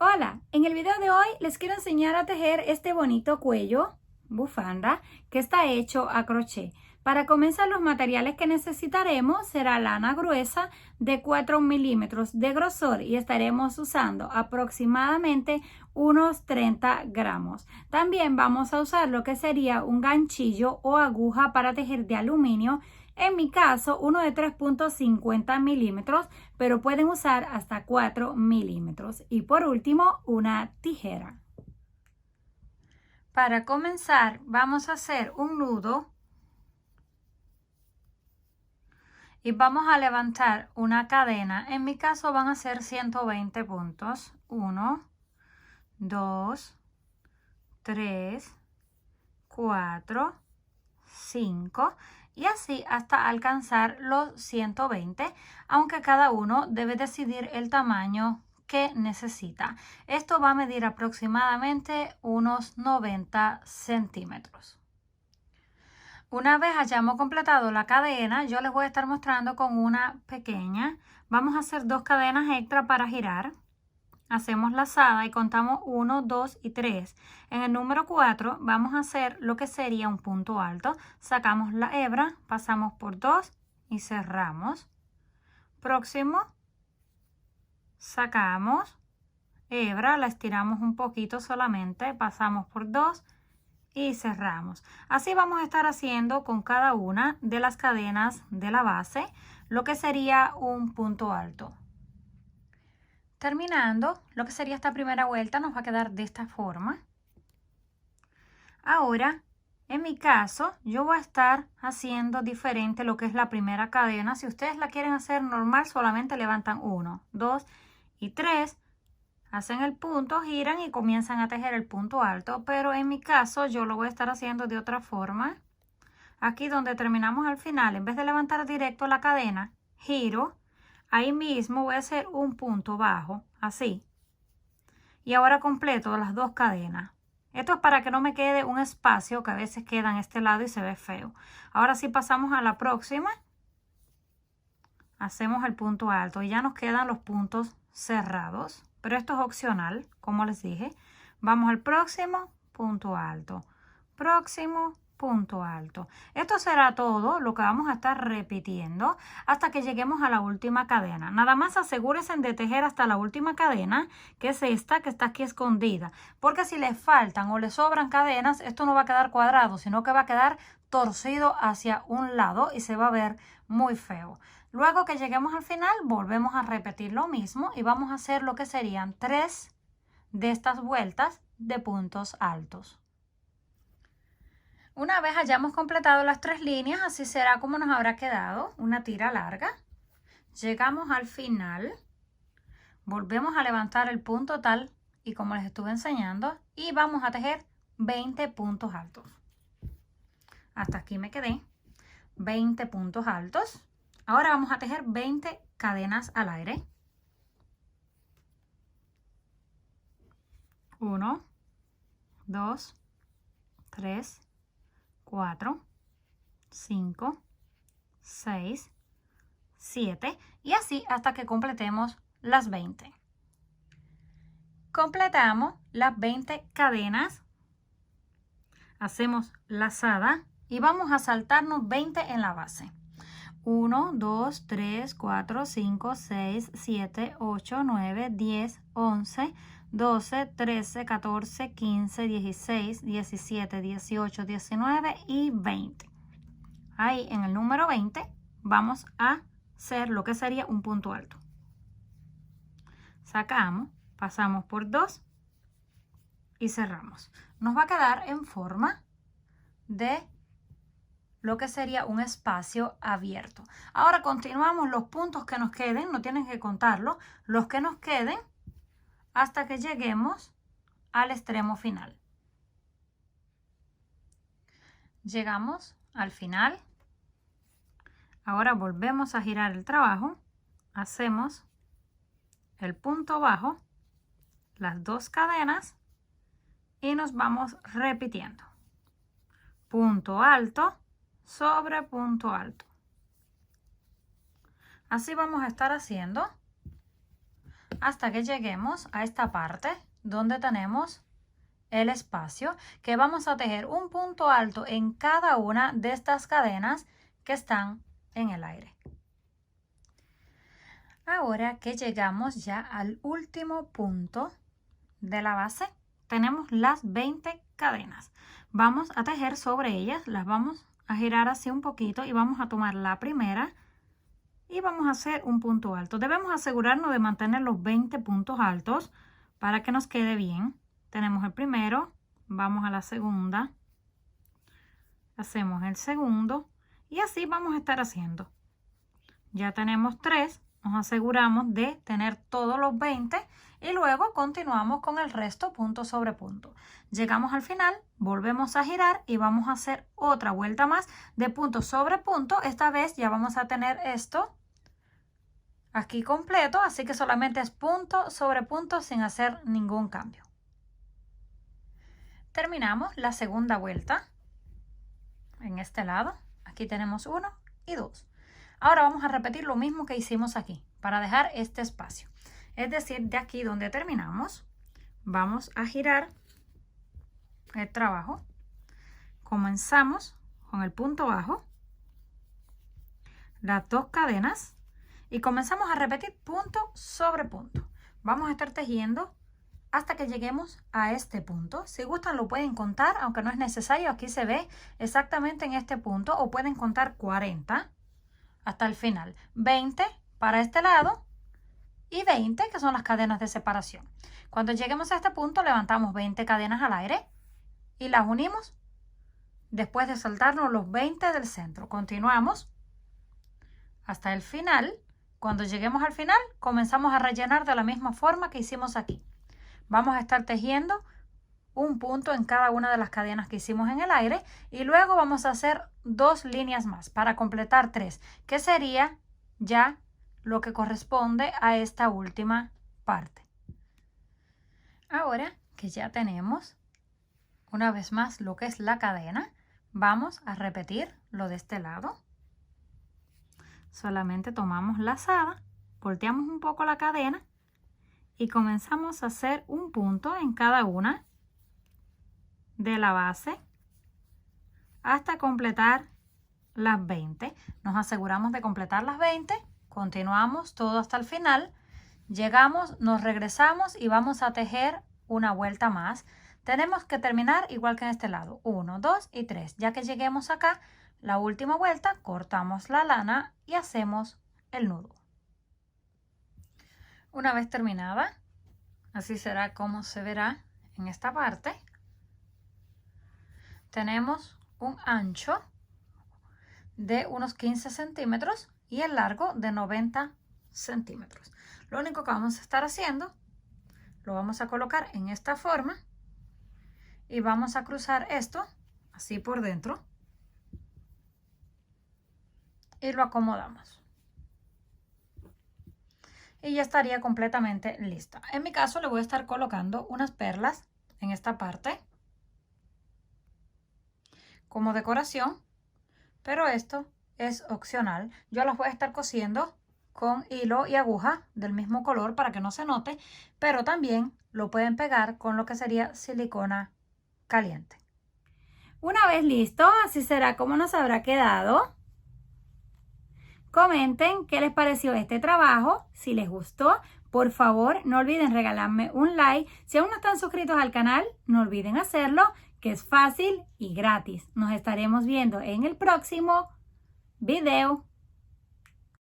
Hola, en el video de hoy les quiero enseñar a tejer este bonito cuello, bufanda, que está hecho a crochet. Para comenzar, los materiales que necesitaremos será lana gruesa de 4 milímetros de grosor y estaremos usando aproximadamente unos 30 gramos. También vamos a usar lo que sería un ganchillo o aguja para tejer de aluminio. En mi caso, uno de 3.50 milímetros, pero pueden usar hasta 4 milímetros. Y por último, una tijera. Para comenzar, vamos a hacer un nudo y vamos a levantar una cadena. En mi caso van a ser 120 puntos. 1, 2, 3, 4, 5 y así hasta alcanzar los 120, aunque cada uno debe decidir el tamaño que necesita. Esto va a medir aproximadamente unos 90 centímetros. Una vez hayamos completado la cadena, yo les voy a estar mostrando con una pequeña. Vamos a hacer 2 cadenas extra para girar. Hacemos lazada y contamos 1, 2 y 3. En el número 4 vamos a hacer lo que sería un punto alto. Sacamos la hebra, pasamos por 2 y cerramos. Próximo, sacamos hebra, la estiramos un poquito solamente, pasamos por 2 y cerramos. Así vamos a estar haciendo con cada una de las cadenas de la base, lo que sería un punto alto. Terminando, lo que sería esta primera vuelta nos va a quedar de esta forma. Ahora, en mi caso, yo voy a estar haciendo diferente lo que es la primera cadena. Si ustedes la quieren hacer normal, solamente levantan 1, 2 y 3. Hacen el punto, giran y comienzan a tejer el punto alto. Pero en mi caso, yo lo voy a estar haciendo de otra forma. Aquí donde terminamos al final, en vez de levantar directo la cadena, giro. Ahí mismo voy a hacer un punto bajo, así. Y ahora completo las 2 cadenas. Esto es para que no me quede un espacio que a veces queda en este lado y se ve feo. Ahora sí pasamos a la próxima. Hacemos el punto alto y ya nos quedan los puntos cerrados. Pero esto es opcional, como les dije. Vamos al próximo, punto alto. Próximo, punto alto. Esto será todo lo que vamos a estar repitiendo hasta que lleguemos a la última cadena. Nada más asegúrense de tejer hasta la última cadena, que es esta que está aquí escondida, porque si les faltan o les sobran cadenas, esto no va a quedar cuadrado, sino que va a quedar torcido hacia un lado y se va a ver muy feo. Luego que lleguemos al final, volvemos a repetir lo mismo y vamos a hacer lo que serían 3 de estas vueltas de puntos altos. Una vez hayamos completado las 3 líneas, así será como nos habrá quedado una tira larga. Llegamos al final, volvemos a levantar el punto tal y como les estuve enseñando y vamos a tejer 20 puntos altos. Hasta aquí me quedé, 20 puntos altos. Ahora vamos a tejer 20 cadenas al aire. 1, 2, 3, 4, 5, 6, 7 y así hasta que completemos las 20. Completamos las 20 cadenas, hacemos lazada y vamos a saltarnos 20 en la base. 1, 2, 3, 4, 5, 6, 7, 8, 9, 10, 11, 12, 13, 14, 15, 16, 17, 18, 19 y 20. Ahí en el número 20 vamos a hacer lo que sería un punto alto. Sacamos, pasamos por 2 y cerramos. Nos va a quedar en forma de lo que sería un espacio abierto. Ahora continuamos los puntos que nos queden, no tienen que contarlo, los que nos queden hasta que lleguemos al extremo final. Llegamos al final. Ahora volvemos a girar el trabajo, hacemos el punto bajo, las 2 cadenas y nos vamos repitiendo. Punto alto sobre punto alto. Así vamos a estar haciendo hasta que lleguemos a esta parte donde tenemos el espacio, que vamos a tejer un punto alto en cada una de estas cadenas que están en el aire. Ahora que llegamos ya al último punto de la base, tenemos las 20 cadenas. Vamos a tejer sobre ellas, las vamos a girar así un poquito y vamos a tomar la primera y vamos a hacer un punto alto. Debemos asegurarnos de mantener los 20 puntos altos para que nos quede bien. Tenemos el primero, vamos a la segunda, hacemos el segundo y así vamos a estar haciendo. Ya tenemos 3. Nos aseguramos de tener todos los 20 y luego continuamos con el resto punto sobre punto. Llegamos al final, volvemos a girar y vamos a hacer otra vuelta más de punto sobre punto. Esta vez ya vamos a tener esto aquí completo, así que solamente es punto sobre punto sin hacer ningún cambio. Terminamos la segunda vuelta en este lado. Aquí tenemos 1 y 2. Ahora vamos a repetir lo mismo que hicimos aquí para dejar este espacio. Es decir, de aquí donde terminamos, vamos a girar el trabajo. Comenzamos con el punto bajo, las 2 cadenas y comenzamos a repetir punto sobre punto. Vamos a estar tejiendo hasta que lleguemos a este punto. Si gustan lo pueden contar, aunque no es necesario. Aquí se ve exactamente en este punto, o pueden contar 40 hasta el final. 20 para este lado y 20 que son las cadenas de separación. Cuando lleguemos a este punto levantamos 20 cadenas al aire y las unimos después de saltarnos los 20 del centro. Continuamos hasta el final. Cuando lleguemos al final comenzamos a rellenar de la misma forma que hicimos aquí. Vamos a estar tejiendo un punto en cada una de las cadenas que hicimos en el aire y luego vamos a hacer 2 líneas más para completar 3, que sería ya lo que corresponde a esta última parte. Ahora que ya tenemos una vez más lo que es la cadena, vamos a repetir lo de este lado. Solamente tomamos lazada, volteamos un poco la cadena y comenzamos a hacer un punto en cada una de la base hasta completar las 20. Nos aseguramos de completar las 20, continuamos todo hasta el final, llegamos, nos regresamos y vamos a tejer una vuelta más. Tenemos que terminar igual que en este lado, 1, 2 y 3. Ya que lleguemos acá, la última vuelta, cortamos la lana y hacemos el nudo. Una vez terminada, así será como se verá en esta parte. Tenemos un ancho de unos 15 centímetros y el largo de 90 centímetros. Lo único que vamos a estar haciendo, lo vamos a colocar en esta forma y vamos a cruzar esto así por dentro y lo acomodamos. Y ya estaría completamente lista. En mi caso le voy a estar colocando unas perlas en esta parte como decoración, pero esto es opcional. Yo las voy a estar cosiendo con hilo y aguja del mismo color para que no se note, pero también lo pueden pegar con lo que sería silicona caliente. Una vez listo, así será como nos habrá quedado. Comenten qué les pareció este trabajo. Si les gustó, por favor no olviden regalarme un like. Si aún no están suscritos al canal, no olviden hacerlo, que es fácil y gratis. Nos estaremos viendo en el próximo video.